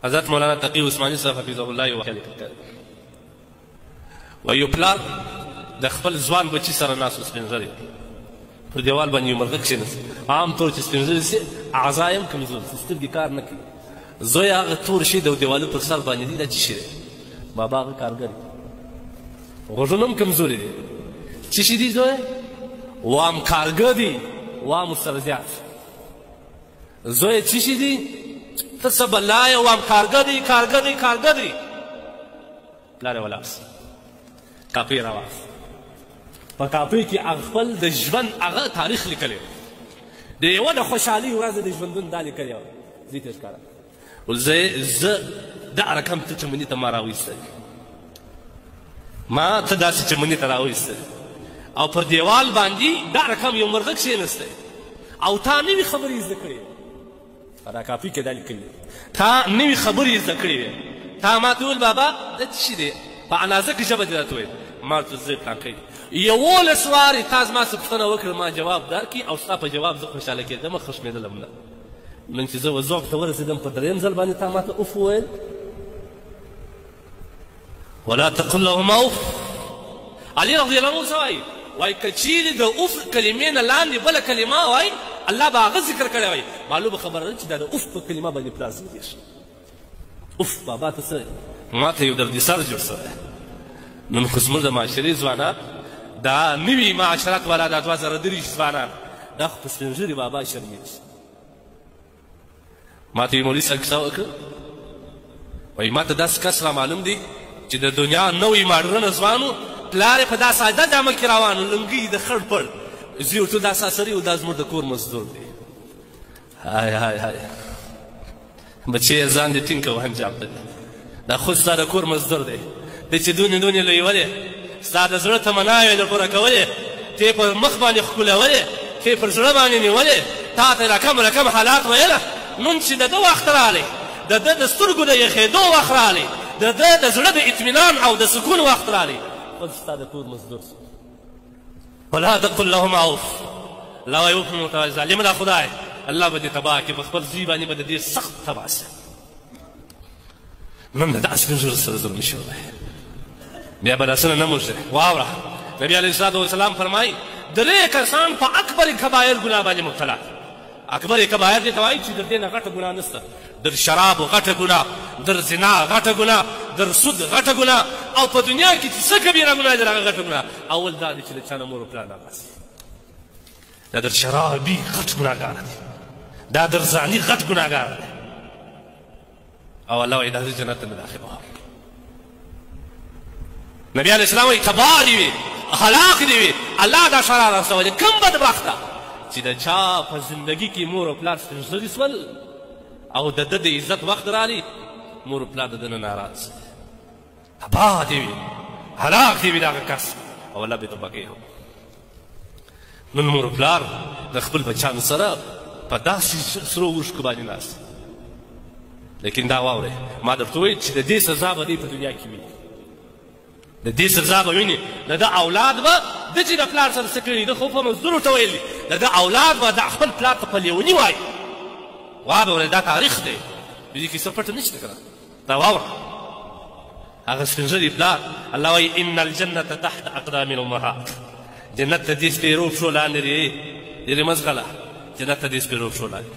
حضرت مولانا تقی عثماني صاحب حفظه الله یو واقعه لیکل کړې وه یو پلار د خپل ځوان بچي سره ناست و سپین ږیری پر دیوال باندې یو مرغه کښېنست عام طور چې سپین ږیري سي اعضا یې هم کمزور دي سترګې کار نه کوي زوی هغه تور شي د دیوالو پر سر باندې دي دا څه شي دی بابا هغه کارګر غوږونه هم کمزوري دي څه شي دي زوی وام کارګر دي وام ورسره زیات زوی څه شي دي ته څه بلا یې وام کارګر دی کارګر دی کارګر دی پلار یې ولاړ سه کاپۍ یې راواخیست په کاپۍ کې هغه خپل د ژوند هغه تاریخ لیکلی د یوه د خوشحالۍ ورځ د ژوندون دا لیکلې وه زوی ته یې ښکاره زه دا رقم ته چمني ته ما راویستی ما ته داسې چمني ته راویستی او پر دیوال باندې دا رقم یو مرغه کښېنستی او تا نوي خبرې زده کړې دا کاپۍ کې دا لیکلي تا نوي خبرې زده کړې وې تا ما ته وویل بابا دا څه شي دی په انازکه ژبه دې راته وویل ما ورته زه پلانکی 11 وارې تا زما څه پوښتنه وکړه ما جواب درکړي او ستا په جواب زه خوشحاله کېدم خشمېدلم نه نن چې زه ذوق ته ورسېدم په درېیم ځل باندې تا ما ته اوف وویل ولا تقل لهما اوف علي رضی الله عنه څه وایي وایي که چیرې د اوف کلمې نه لاندې بله کلمه وایي الله به هغه ذکر کړی وایي معلومه خبره ده چې دا د اوف په کلمه باندې پلار زیږېږي اوف بابا ته څه ما ته یو دردي سر جوړ شوی نن خو زموږ د معاشرې ځوانان دا نوي معاشرت والا دا 2023 ځوانان دا خو په سپین ږیري بابا شرمېږي ما ته یې مولوي صاحب کیسه وکړه وایي ما ته داسې کس را معلوم دی چې د دنیا نوی ماډرنه ځوان و پلار یې په دا ساده جامه کې روان و لنګۍ د خړ پړ زوی ورته دا ساسري و دا زموږ د کور مزدور دی های های های بچی ځان دې ټینګ کوه انجام ته دا خو ستا د کور مزدور دی دی چې دونې دونې لویولې ستا د زړه تمناوې د پوره کولې ته یې پر مخ باندې ښکلولې ته یې پر زړه باندې نیولې تا ته رقم حالات ویله نن چې د ده وخت راغلی د ده د سترګو د یخېدو وخت راغلی د ده د زړه د اطمینان او د سکون وخت راغلی خپل ستا د کور مزدور شو ولا تقل لهما اوف الله وایي اوف متوجه ظالمه ده خدای الله به دې تباه کړي په خپل زوی باندې به د دې سخت تباه شي نن د داسې سپین ږیرو سره ظلم شوی بیا به لاسونه نه موږدي واوره نبي علیه الصلاة والسلام فرمایي 3 کسان په اکبر کبایر ګناه باندې مبتلا اکبر کبایر دې ته وایي چې در دې نه غټه ګناه نشته در شرابو غټه ګناه در زنا غټه ګناه در سود غټه ګناه او په دنیا کې چې څه کبیره ګناه ده هغه غټه ګناه اول دا دی چې د چا نه مور و پلار ناراضي دا در شرابي غټ ګناهګاره دی دا در زاني غټ ګناهګاره دی او الله وایي دا زه جنت ته نه داخلوم نبي علیه السلام وایي تباه دې وي هلاک دې وي الله دا شرع راستولی کوم بدبخته چې د چا په زندګي کې مور او پلار سپین ږیري سول او د ده د عزت وخت راغلی مور او پلار د ده نه ناراض تباه دې وي هلاک دې وي دغه کس او الله به تباه کوي نن مور او پلار د خپل بچیانو سره په داسې سرو اوښکو باندې ناست لیکن دا واورئ ما درته وویل چې د دې سزا به دی په دنیا کې ویني د دې سزا به ویني د ده اولاد به ده چې د پلار سره څه کړي ده خو په مزدورو ته ویل دي د ده اولاد به د خپل پلار ته په لیوني وایي واورئ دا تاریخ دی د دې کیسه پټه نشته که نه دا واوره هغه سپین ږیري پلار الله وایي ان الجنة تحت اقدام الامهات جنت ته دې سپېرو پښو لاندې دی ډېرې مزغله جنت ته دې سپېرو پښو لاندې